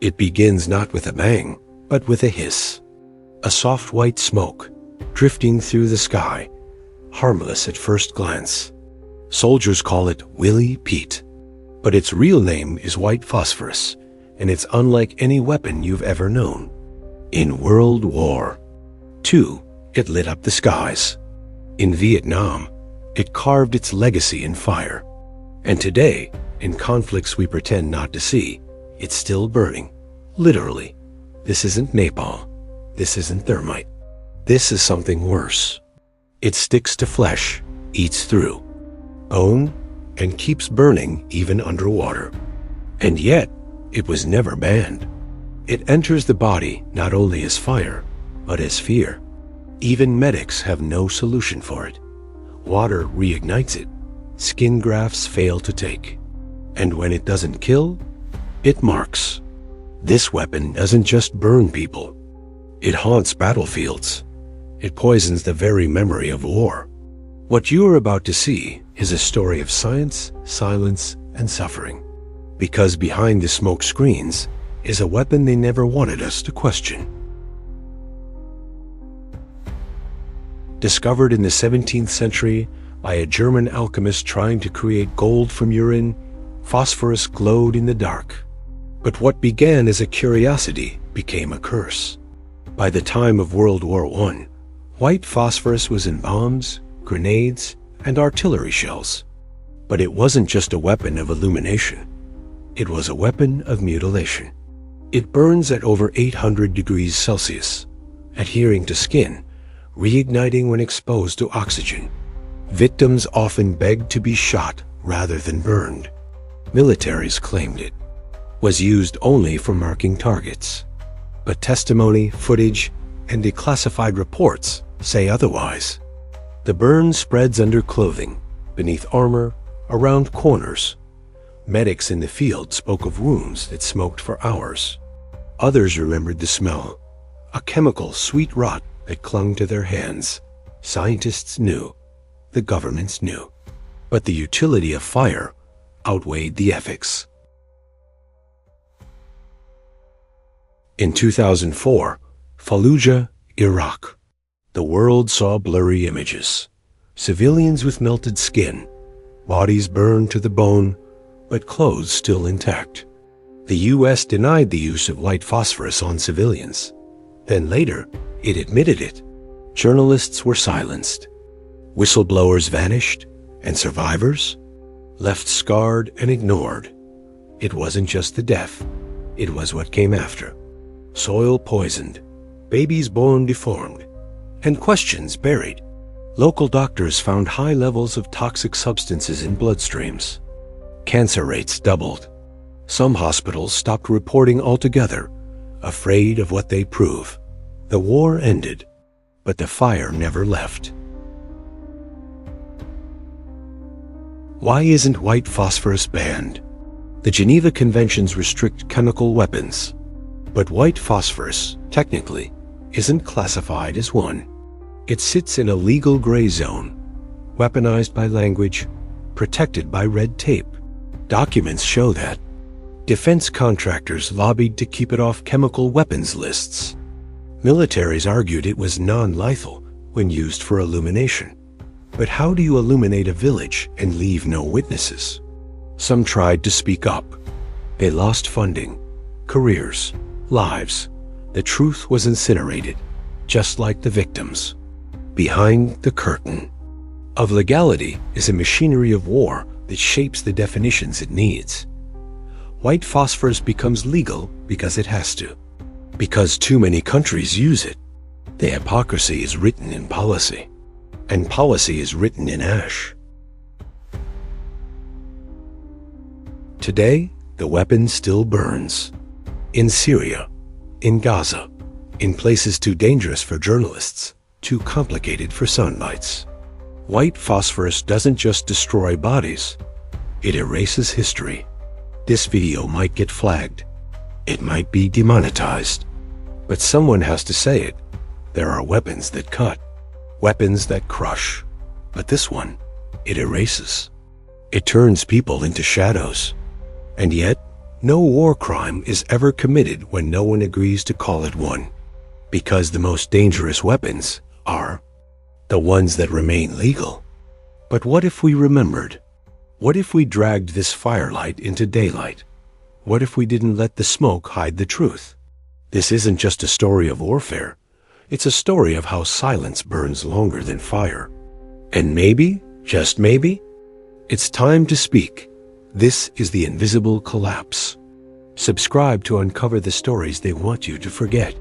It begins not with a bang, but with a hiss. A soft white smoke, drifting through the sky, harmless at first glance. Soldiers call it Willie Pete, but its real name is white phosphorus, and it's unlike any weapon you've ever known. In World War II, it lit up the skies. In Vietnam, it carved its legacy in fire. And today, in conflicts we pretend not to see, it's still burning. Literally. This isn't napalm. This isn't thermite. This is something worse. It sticks to flesh, eats through bone, and keeps burning even underwater. And yet, it was never banned. It enters the body not only as fire, but as fear. Even medics have no solution for it. Water reignites it. Skin grafts fail to take. And when it doesn't kill, it marks. This weapon doesn't just burn people. It haunts battlefields. It poisons the very memory of war. What you are about to see is a story of science, silence, and suffering. Because behind the smoke screens is a weapon they never wanted us to question. Discovered in the 17th century by a German alchemist trying to create gold from urine, phosphorus glowed in the dark. But what began as a curiosity became a curse. By the time of World War I, white phosphorus was in bombs, grenades, and artillery shells. But it wasn't just a weapon of illumination. It was a weapon of mutilation. It burns at over 800 degrees Celsius, adhering to skin, reigniting when exposed to oxygen. Victims often begged to be shot rather than burned. Militaries claimed it was used only for marking targets. But testimony, footage, and declassified reports say otherwise. The burn spreads under clothing, beneath armor, around corners. Medics in the field spoke of wounds that smoked for hours. Others remembered the smell, a chemical sweet rot that clung to their hands. Scientists knew, the governments knew, but the utility of fire outweighed the ethics. In 2004, Fallujah, Iraq. The world saw blurry images. Civilians with melted skin, bodies burned to the bone, but clothes still intact. The U.S. denied the use of white phosphorus on civilians. Then later, it admitted it. Journalists were silenced. Whistleblowers vanished, and survivors left scarred and ignored. It wasn't just the death, it was what came after. Soil poisoned, babies born deformed, and questions buried. Local doctors found high levels of toxic substances in bloodstreams. Cancer rates doubled. Some hospitals stopped reporting altogether, afraid of what they'd prove. The war ended, but the fire never left. Why isn't white phosphorus banned? The Geneva Conventions restrict chemical weapons, but white phosphorus, technically, isn't classified as one. It sits in a legal gray zone, weaponized by language, protected by red tape. Documents show that. Defense contractors lobbied to keep it off chemical weapons lists. Militaries argued it was non-lethal when used for illumination. But how do you illuminate a village and leave no witnesses? Some tried to speak up. They lost funding, careers, lives. The truth was incinerated, just like the victims. Behind the curtain of legality is a machinery of war that shapes the definitions it needs. White phosphorus becomes legal because it has to, because too many countries use it. The hypocrisy is written in policy, and policy is written in ash. Today, the weapon still burns. In Syria, in Gaza, in places too dangerous for journalists, too complicated for soundbites. White phosphorus doesn't just destroy bodies, it erases history. This video might get flagged. It might be demonetized. But someone has to say it. There are weapons that cut, weapons that crush. But this one, it erases. It turns people into shadows. And yet, No war crime is ever committed when no one agrees to call it one, because the most dangerous weapons are the ones that remain legal. But what if we remembered? What if we dragged this firelight into daylight? What if we didn't let the smoke hide the truth? This isn't just a story of warfare. It's a story of how silence burns longer than fire. And maybe, just maybe, it's time to speak. This is the invisible collapse. Subscribe to uncover the stories they want you to forget.